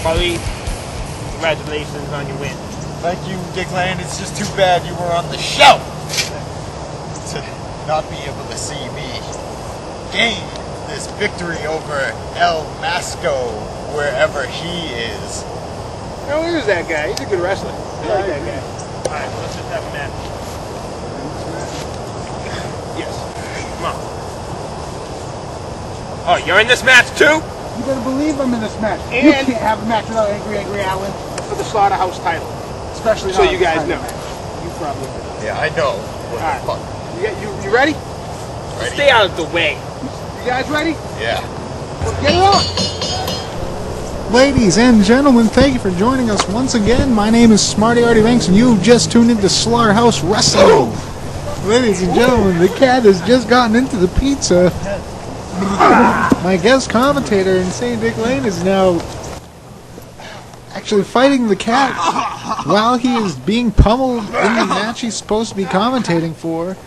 Paulie, congratulations on your win. Thank you, Dick Lane. It's just too bad you were on the show to not be able to see me gain this victory over El Masco wherever he is. Oh, who's that guy? He's a good wrestler. I like that guy. Alright, let's just have a match. Yes. Come on. Oh, you're in this match too? You better believe I'm in this match. And you can't have a match without Angry Allen. For the Slaughterhouse title. Especially so not you guys know. You probably know. Yeah, I know. What Alright. the fuck? You ready? Ready? Stay out of the way. You guys ready? Yeah. Let's get it on. Ladies and gentlemen, thank you for joining us once again. My name is Smarty Artie Banks, and you've just tuned into Slaughterhouse Wrestling. Ladies and gentlemen, the cat has just gotten into the pizza. My guest commentator in St. Dick Lane is now actually fighting the cat while he is being pummeled in the match he's supposed to be commentating for.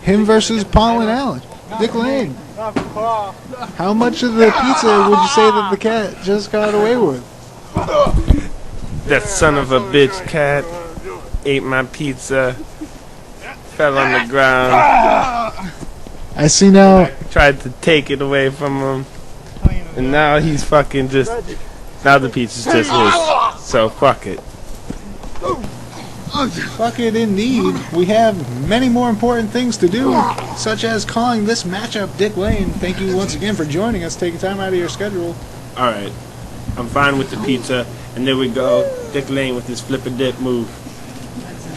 Him versus Paul and Allen. Dick Lane. How much of the pizza would you say that the cat just got away with? That son of a bitch cat ate my pizza, fell on the ground. I see now. Tried to take it away from him, and now he's fucking just. Now the pizza's just his. So fuck it. Fuck it indeed. We have many more important things to do, such as calling this matchup. Dick Lane, thank you once again for joining us, taking time out of your schedule. Alright. I'm fine with the pizza, and there we go. Dick Lane with his flip-a-dip move.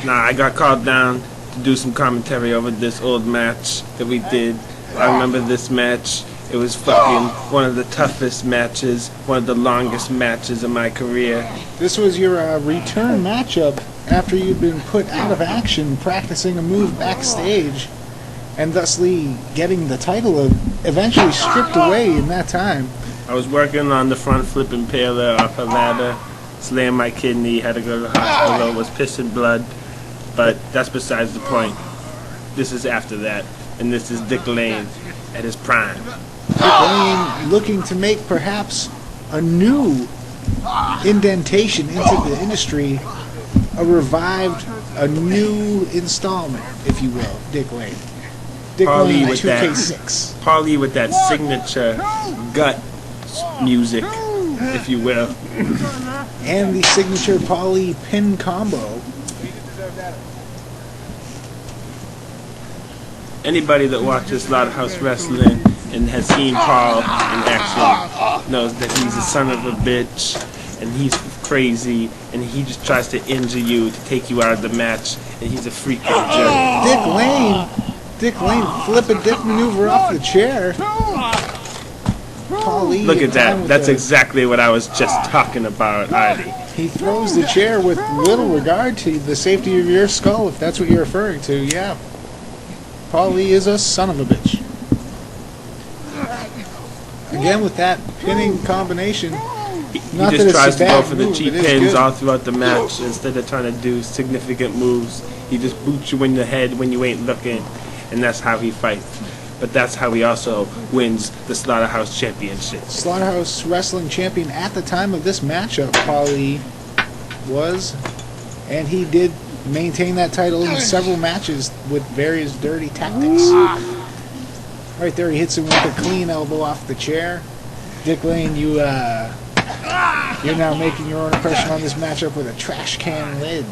Nah, I got called down to do some commentary over this old match that we did. I remember this match. It was fucking one of the toughest matches, one of the longest matches of my career. This was your return matchup after you'd been put out of action practicing a move backstage, and thusly getting the title eventually stripped away in that time. I was working on the front flip impaler off a ladder, slammed my kidney, had to go to the hospital, was pissing blood, but that's besides the point. This is after that, and this is Dick Lane at his prime. Dick Lane looking to make perhaps a new indentation into the industry, a new installment, if you will, Dick Lane. Dick Paulie Lane with 2K6. Paulie with that signature gut music, if you will. And the signature Paulie pin combo. Anybody that watches Slaughterhouse Wrestling and has seen Paul in action knows that he's a son of a bitch, and he's crazy, and he just tries to injure you to take you out of the match, and he's a freak of a jerk. Dick Lane flip a dip maneuver off the chair. Paulie, look at that. That's exactly what I was just talking about, Artie. He throws the chair with little regard to the safety of your skull, if that's what you're referring to, yeah. Paulie is a son of a bitch. Again, with that pinning combination, He just tries to go for the cheap pins all throughout the match instead of trying to do significant moves. He just boots you in the head when you ain't looking, and that's how he fights. But that's how he also wins the Slaughterhouse Championship. Slaughterhouse Wrestling Champion at the time of this matchup, Paulie was, and he did maintain that title in several matches with various dirty tactics. Right there, he hits him with a clean elbow off the chair. Dick Lane, you're now making your own impression on this matchup with a trash can lid.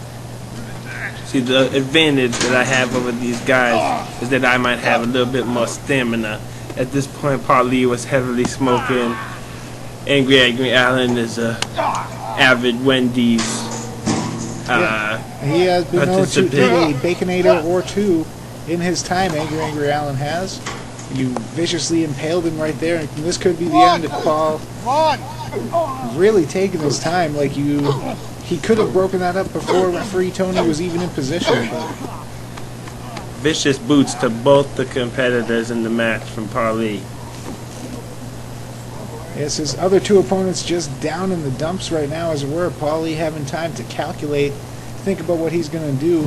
See, the advantage that I have over these guys is that I might have a little bit more stamina. At this point, Paulie was heavily smoking. Angry Allen is a avid Wendy's He has been known to take a Baconator or two in his time, Angry Allen has. You viciously impaled him right there, and this could be the end if Paul really taking his time. Like he could have broken that up before referee Tony was even in position. But Vicious boots to both the competitors in the match from Paulie. yes, his other two opponents just down in the dumps right now, as it were. Paulie having time to calculate, think about what he's going to do.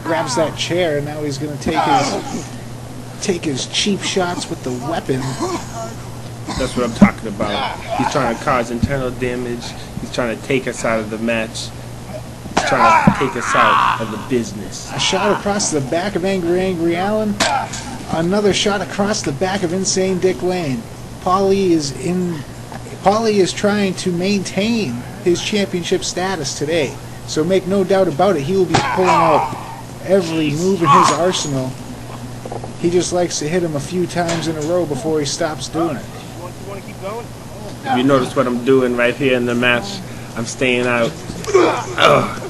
Grabs that chair, and now he's going to take his cheap shots with the weapon. That's what I'm talking about. He's trying to cause internal damage. He's trying to take us out of the match. He's trying to take us out of the business. A shot across the back of Angry Allen. Another shot across the back of Insane Dick Lane. Paulie is trying to maintain his championship status today. So make no doubt about it, he will be pulling out every move in his arsenal. He just likes to hit him a few times in a row before he stops doing it. If you notice what I'm doing right here in the match, I'm staying out. Ugh.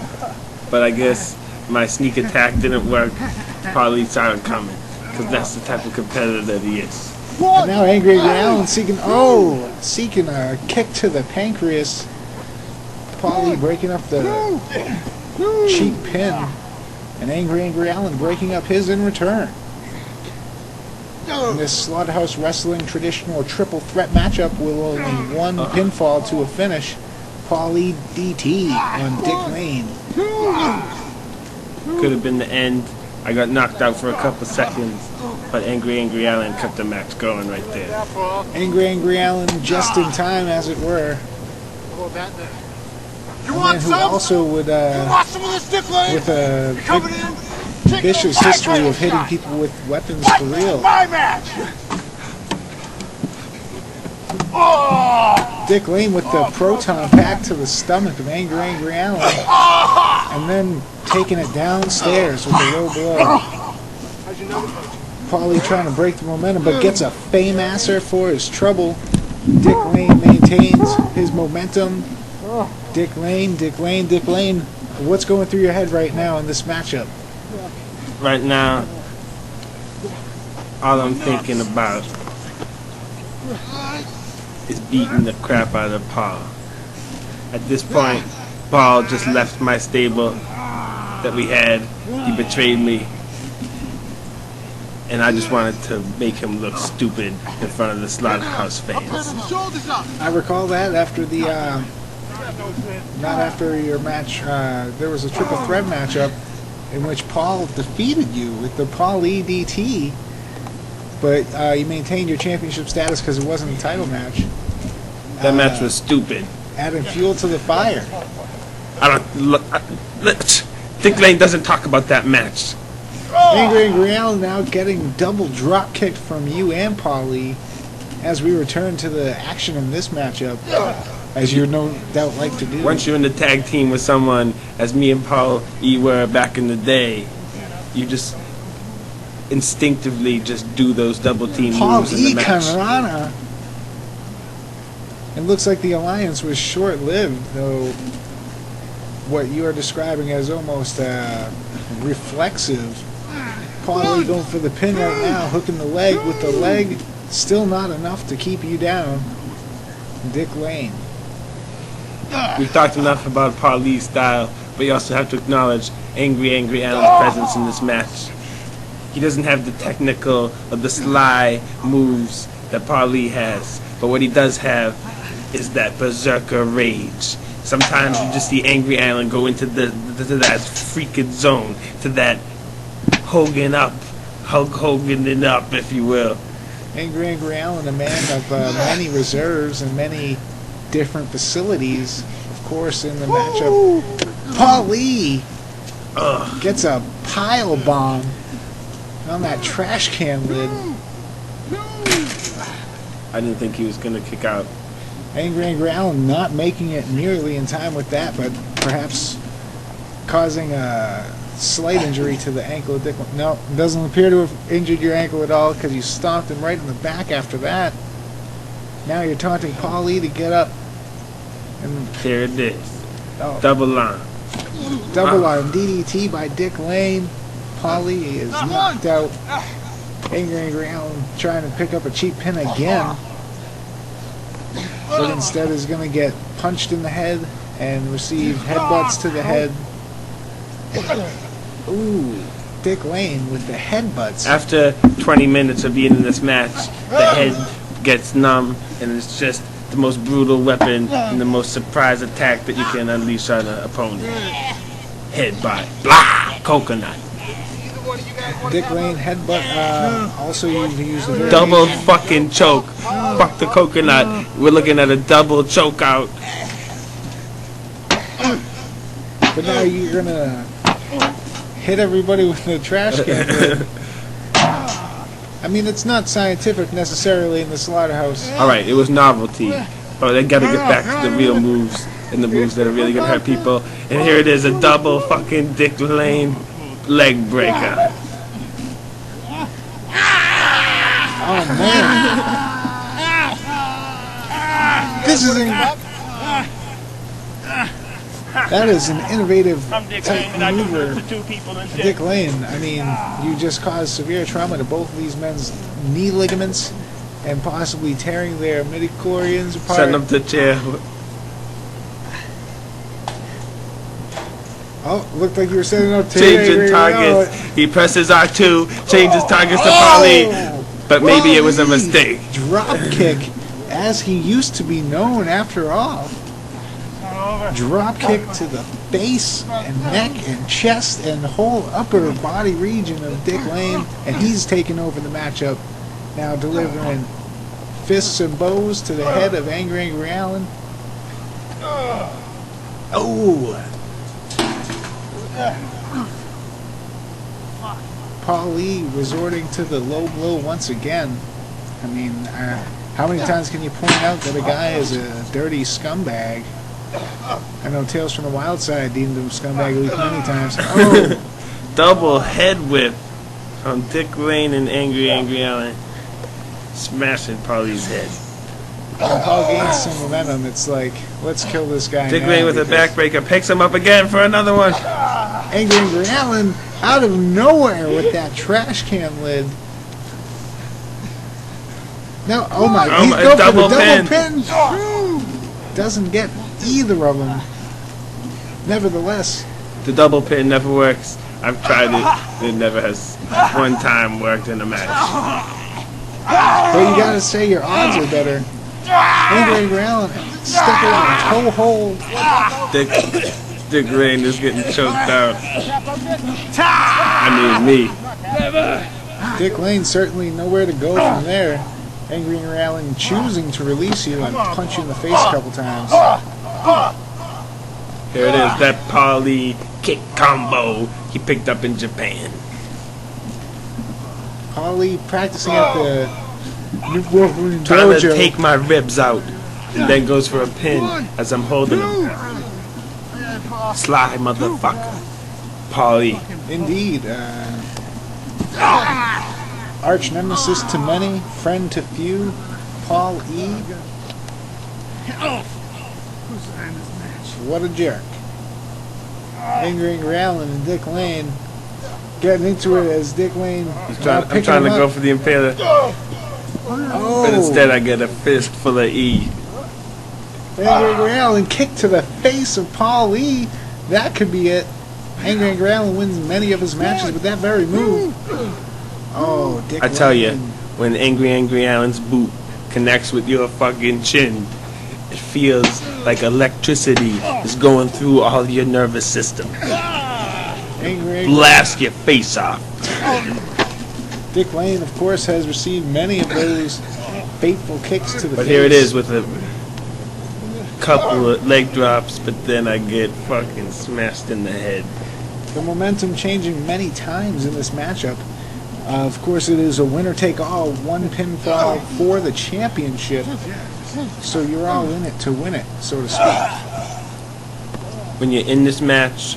But I guess my sneak attack didn't work. Paulie saw it coming, because that's the type of competitor that he is. And now Angry Allen seeking a kick to the pancreas. Paulie breaking up the cheap pin, and Angry Allen breaking up his in return. In this Slaughterhouse Wrestling traditional triple threat matchup with only one pinfall to a finish, Paulie DT on Dick Lane. Could have been the end. I got knocked out for a couple seconds, but Angry Allen kept the match going right there. Angry Allen just in time, as it were. A man who also would, with a vicious history of hitting people with weapons for real. Dick Lane with the proton pack to the stomach of Angry Allen, and then taking it downstairs with a low blow. Paulie trying to break the momentum, but gets a Fame-asser for his trouble. Dick Lane maintains his momentum. Dick Lane. What's going through your head right now in this matchup? Right now, all I'm thinking about is beating the crap out of Paul. At this point, Paul just left my stable that we had. He betrayed me. And I just wanted to make him look stupid in front of the Slaughterhouse fans. I recall that after the, not after your match, there was a triple threat matchup in which Paul defeated you with the Paul EDT, but you maintained your championship status because it wasn't a title match. That match was stupid. Adding fuel to the fire. Dick Lane doesn't talk about that match. Angry Allen now getting double drop kicked from you and Paulie as we return to the action in this matchup, as you no doubt like to do. Once you're in the tag team with someone, as me and Paul E were back in the day, you just instinctively just do those double team Paul moves in E. the match. Kanrana. It looks like the alliance was short-lived, though what you are describing as almost reflexive. Paulie going for the pin right now, hooking the leg with the leg. Still not enough to keep you down. Dick Lane. We've talked enough about Paulie's style, but you also have to acknowledge Angry Allen's presence in this match. He doesn't have the technical or the sly moves that Paulie has, but what he does have is that berserker rage. Sometimes you just see Angry Allen go into that freaking zone, to that Hogan up, Hulk Hogan it up, if you will. Angry Allen, a man of many reserves and many different facilities, of course, in the matchup. Paulie gets a pile bomb on that trash can lid. I didn't think he was going to kick out. Angry Allen not making it nearly in time with that, but perhaps causing a slight injury to the ankle of Dick. No, it doesn't appear to have injured your ankle at all because you stomped him right in the back after that. Now you're taunting Paulie to get up. And There it is. Double arm. double arm DDT by Dick Lane. Paulie is knocked out. Angry Allen trying to pick up a cheap pin again, but instead is going to get punched in the head and receive headbutts to the head. Ooh, Dick Lane with the headbutts. After 20 minutes of being in this match, the head gets numb, and it's just the most brutal weapon and the most surprise attack that you can unleash on an opponent. Headbutt. Blah! Coconut. Dick Lane headbutt. Also, you used a very Double fucking choke. Fuck the coconut. We're looking at a double choke out. But now you're gonna hit everybody with the trash can. I mean, it's not scientific necessarily in the slaughterhouse. Alright, it was novelty. But they gotta get back to the real moves and the moves that are really gonna hurt people. And here it is, a double fucking Dick Lane leg breaker. Oh man, this is that is an innovative type maneuver. Dick Lane. I mean, you just caused severe trauma to both of these men's knee ligaments and possibly tearing their midichlorians apart. Setting up the chair. Oh, looked like you were setting up to Changing targets. He presses R2, changes targets to Polly. But maybe it was a mistake. Drop kick, as he used to be known after all. Drop kick to the face and neck and chest and whole upper body region of Dick Lane, and he's taking over the matchup now, delivering fists and bows to the head of Angry Allen. Oh! Paul Lee resorting to the low blow once again. I mean, how many times can you point out that a guy is a dirty scumbag? I know Tales from the Wild Side deemed him a scumbag at least many times. Oh! Double head whip from Dick Lane and Angry Allen. Smashing Polly's head. When Paul gains some momentum, it's like, let's kill this guy Dick now, Lane with a because backbreaker picks him up again for another one. Angry Allen out of nowhere with that trash can lid. No, oh my, he's going for the double pin. Doesn't get either of them. Nevertheless, The double pin never works. I've tried it. It never has one time worked in a match. but you gotta say your odds are better. Angry Allen stepping on a toe hold. Dick Lane is getting choked out. I mean me. Dick Lane certainly nowhere to go from there. Angry Allen choosing to release you and punch you in the face a couple times. Here it is, that Polly kick combo he picked up in Japan. Polly practicing at the New Brooklyn Trying to Dojo. take my ribs out. And then goes for a pin as I'm holding him. Sly motherfucker. Polly. Indeed. Arch nemesis to many, friend to few, Paul E. What a jerk. Angry Allen and Dick Lane getting into it as Dick Lane. I'm trying to go for the impaler. But instead I get a fist full of E. Angry Allen kick to the face of Paul E. That could be it. Angry Allen wins many of his matches with that very move. Oh, Dick I tell you, Lane. when Angry Allen's boot connects with your fucking chin, it feels like electricity is going through all your nervous system. Angry Blast your face off. Dick Lane, of course, has received many of those fateful kicks to the face. But here it is with a couple of leg drops, but then I get fucking smashed in the head. The momentum changing many times in this matchup. Of course, it is a winner-take-all, one pinfall for the championship. So you're all in it to win it, so to speak. When you're in this match,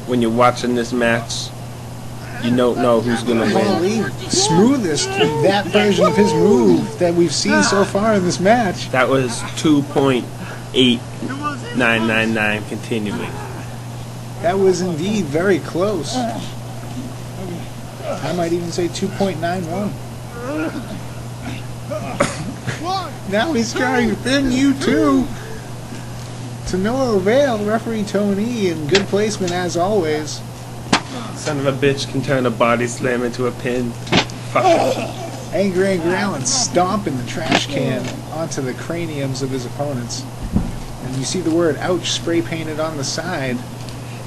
when you're watching this match, you don't know who's going to Paul win. Lee, smoothest that version of his move that we've seen so far in this match. That was 2.8999 continuing. That was indeed very close. I might even say 2.91. Now he's trying to pin you too. To no avail, referee Tony in good placement as always. Son of a bitch can turn a body slam into a pin. Fuck it. Angry Allen stomping the trash can onto the craniums of his opponents. And you see the word ouch spray painted on the side.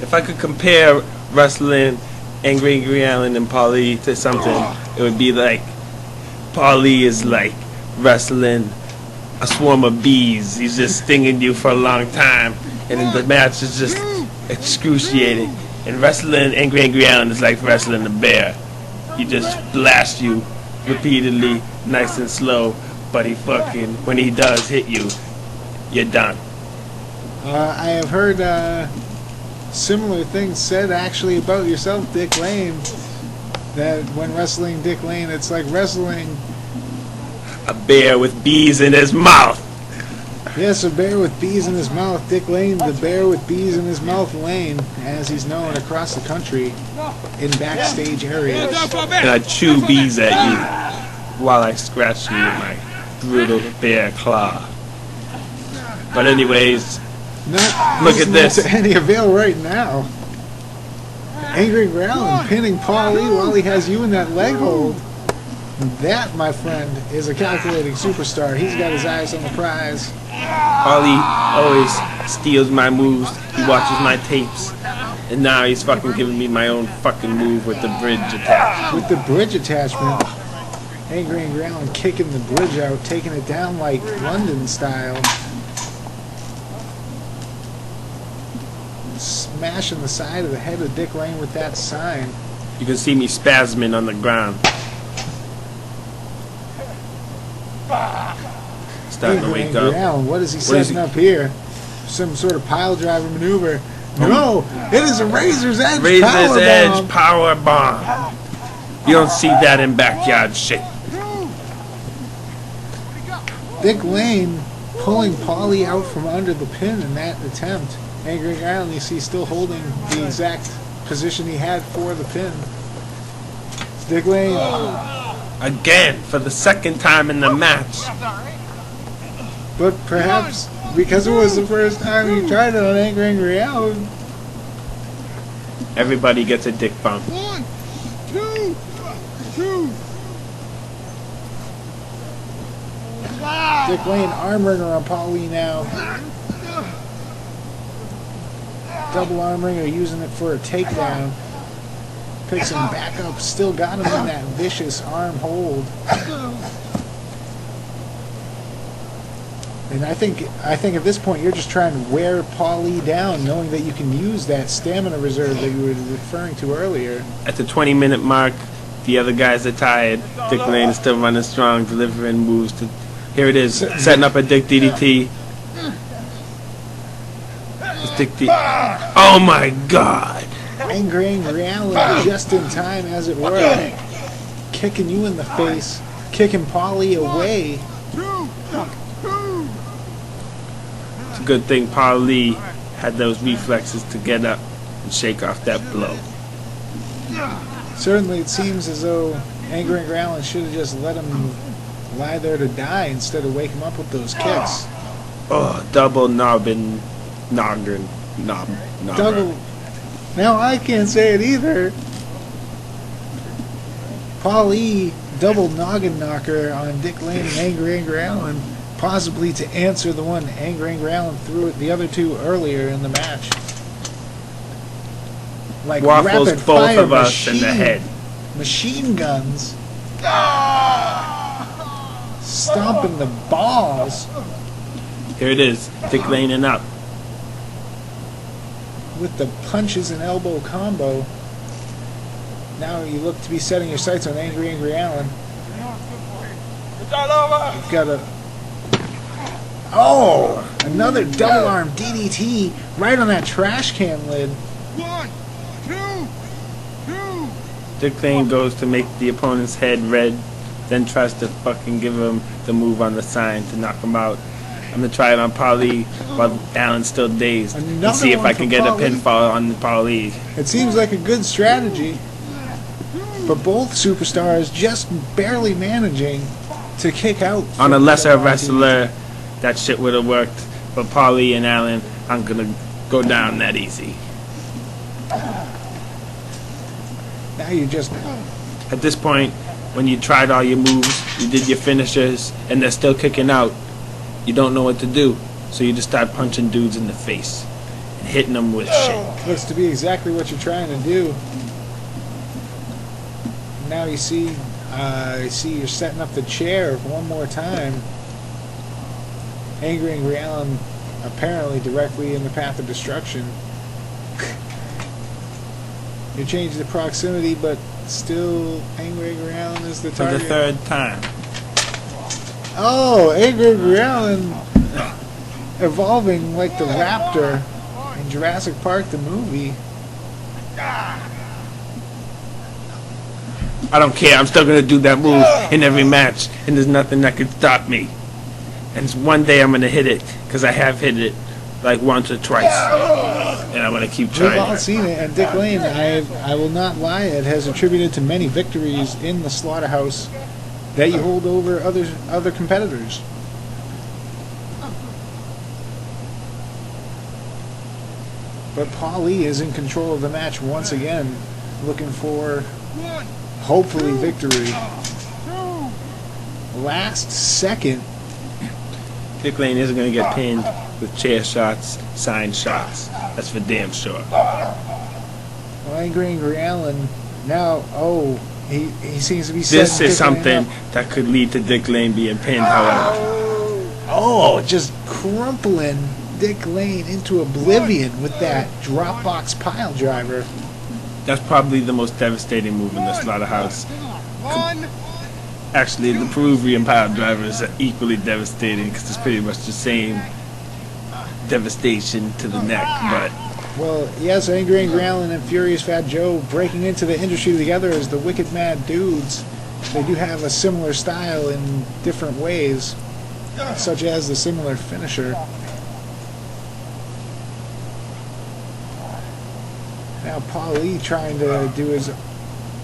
If I could compare wrestling Angry Allen and Paulie to something, it would be like Paulie is like wrestling a swarm of bees. He's just stinging you for a long time, and then the match is just excruciating. And wrestling Angry Allen is like wrestling a bear. He just blasts you repeatedly, nice and slow, but he fucking, when he does hit you, you're done. I have heard similar things said actually about yourself, Dick Lane. That when wrestling Dick Lane, it's like wrestling. A bear with bees in his mouth. Yes, a bear with bees in his mouth. Dick Lane, the bear with bees in his mouth Lane, as he's known across the country in backstage areas. And I chew bees at you while I scratch you with my brutal bear claw. But anyways, look at this. Not to any avail right now. Angry Allen pinning Paulie while he has you in that leg hold. That, my friend, is a calculating superstar. He's got his eyes on the prize. Paulie always steals my moves. He watches my tapes. And now he's fucking giving me my own fucking move with the bridge attachment. With the bridge attachment, Angry Allen kicking the bridge out, taking it down like London style. Smashing the side of the head of Dick Lane with that sign. You can see me spasming on the ground. Starting to wake up. Allen, what is he setting up here? Some sort of pile driver maneuver. No, it is a Razor's Edge Razor's Edge powerbomb. power bomb. You don't see that in backyard shit. Dick Lane pulling Paulie out from under the pin in that attempt. Angry Allen, you see, still holding the exact position he had for the pin. Dick Lane. Again, for the second time in the match. But perhaps because it was the first time you tried it on Angry Allen. Everybody gets a dick bump. One, two, two. Dick Lane arm wringer on Paulie now. Double arm wringer using it for a takedown. Picks him back up. Still got him in that vicious arm hold. And I think at this point you're just trying to wear Paulie down, knowing that you can use that stamina reserve that you were referring to earlier. At the 20-minute mark, the other guys are tired. Dick Lane is still running strong, delivering moves. Here it is, setting up a Dick DDT. It's Dick Oh my God! Angry Allen just in time, as it were. Kicking you in the face, kicking Paulie away. It's a good thing Paulie had those reflexes to get up and shake off that blow. Certainly it seems as though Angry Allen should have just let him lie there to die instead of wake him up with those kicks. Oh, double noggin. Double. Now I can't say it either. Paulie double noggin knocker on Dick Lane and Angry Allen, possibly to answer the one Angry Allen threw at the other two earlier in the match. Like Waffles rapid both fire of us in the head. Machine guns. Stomping the balls. Here it is, Dick Lane and up. With the punches and elbow combo. Now you look to be setting your sights on Angry Allen. It's all over. You've got a... Oh! Another double arm DDT right on that trash can lid. One, two. Dick Lane goes to make the opponent's head red, then tries to fucking give him the move on the sign to knock him out. I'm going to try it on Paulie while Allen's still dazed and Another see if one I can for get a Paulie. pinfall on Paulie. It seems like a good strategy. but both superstars just barely managing to kick out. On a from lesser PWI. wrestler, that shit would have worked. But Paulie and Allen aren't gonna go down that easy. Now you just At this point, when you tried all your moves, you did your finishers, and they're still kicking out, you don't know what to do. So you just start punching dudes in the face and hitting them with shit. looks to be exactly what you're trying to do. Now you see, you're setting up the chair one more time. Angry Allen apparently directly in the path of destruction. You change the proximity, but still Angry Allen is the For the target. third time. Oh, Angry Allen evolving like the raptor in Jurassic Park the movie. I don't care. I'm still gonna do that move in every match, and there's nothing that can stop me. And one day I'm gonna hit it, because I have hit it like once or twice, and I'm gonna keep We've all trying. seen it, and Dick Lane, I will not lie, it has attributed to many victories in the slaughterhouse that you hold over other competitors. But Paul Lee is in control of the match once again, looking for hopefully victory. Last second. Dick Lane isn't gonna get pinned with chair shots, sign shots. That's for damn sure. Well, Angry Allen now, he seems to be This setting is Dick Lane something up. that could lead to Dick Lane being pinned, however. Oh, just crumpling Dick Lane into oblivion with that Dropbox pile driver. That's probably the most devastating move in the slaughterhouse. Actually, the Peruvian pile drivers are equally devastating because it's pretty much the same devastation to the neck. But Well, yes, Angry Allen and Furious Fat Joe breaking into the industry together as the Wicked Mad Dudes. They do have a similar style in different ways, such as the similar finisher. Now Paul Lee trying to do his...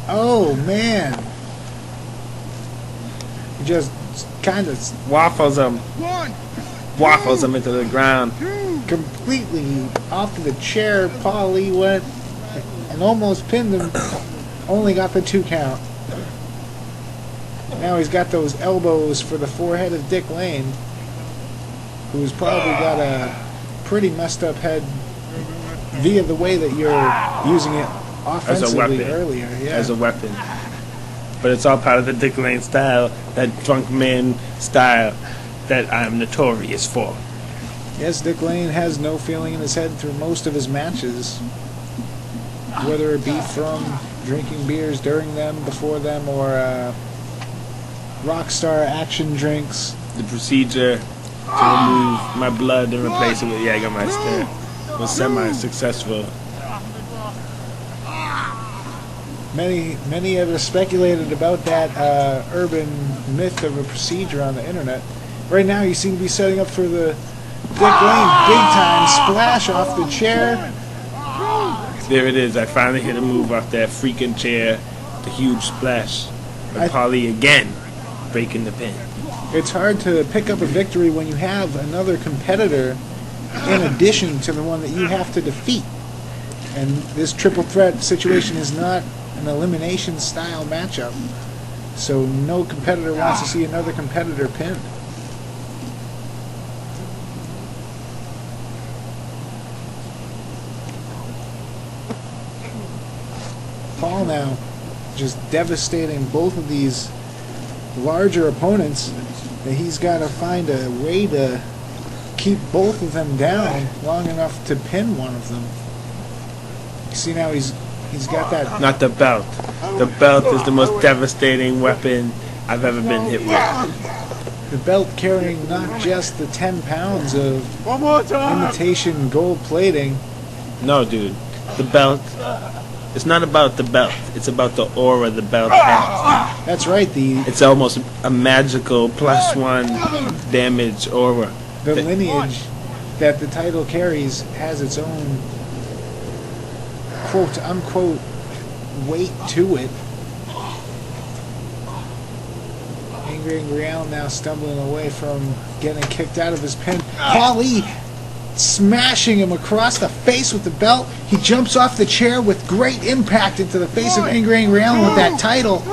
Oh, man! He just kind of waffles him into the ground. completely off of the chair. Paul Lee went and almost pinned him. Only got the 2 count. Now he's got those elbows for the forehead of Dick Lane, who's probably got a pretty messed up head via the way that you're using it offensively weapon. earlier. Yeah. As a weapon. But it's all part of the Dick Lane style, that drunk man style that I'm notorious for. Yes, Dick Lane has no feeling in his head through most of his matches, whether it be from drinking beers during them, before them, or Rockstar action drinks. The procedure to remove my blood and replace it with Jägermeister was semi-successful. Many have speculated about that urban myth of a procedure on the internet. Right now, you seem to be setting up for the Dick Lane big-time splash off the chair. There it is. I finally hit a move off that freaking chair. The huge splash. And Paulie again breaking the pin. It's hard to pick up a victory when you have another competitor in addition to the one that you have to defeat. And this triple threat situation is not an elimination style matchup. So no competitor wants to see another competitor pinned. Paul now just devastating both of these larger opponents, that he's got to find a way to keep both of them down long enough to pin one of them. You see now he's got that. Not the belt. The belt is the most devastating weapon I've ever been hit with. The belt carrying not just the 10 pounds of imitation gold plating. No, dude. The belt. It's not about the belt. It's about the aura the belt has. That's right. It's almost a magical +1 damage aura. The lineage that the title carries has its own quote unquote weight to it. Angry Al now stumbling away from getting kicked out of his pin. Paulie smashing him across the face with the belt. He jumps off the chair with great impact into the face of Angry Al with that title.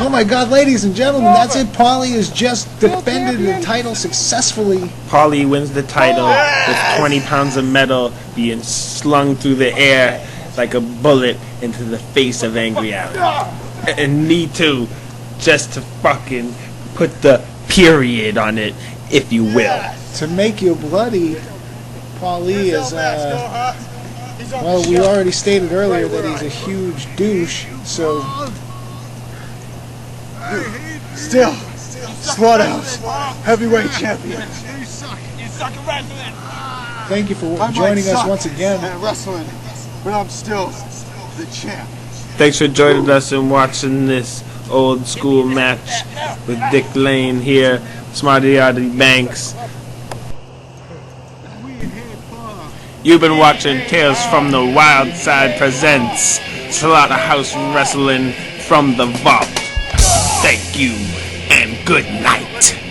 Oh my God, ladies and gentlemen, that's it. Paulie has just defended the title successfully. Paulie wins the title with 20 pounds of metal being slung through the air like a bullet into the face of Angry Al. And me too, just to fucking put the period on it, if you will. To make you bloody, Paulie is, well, we already stated earlier that he's a huge douche, so... Still, Slaughterhouse heavyweight champion. You suck. You suck at wrestling. Thank you for I might joining us suck once again. at wrestling, but I'm still the champ. Thanks for joining us and watching this old school match with Dick Lane here, Smarty Yardie Banks. You've been watching Tales from the Wild Side presents Slaughterhouse Wrestling from the Vault. Thank you and good night.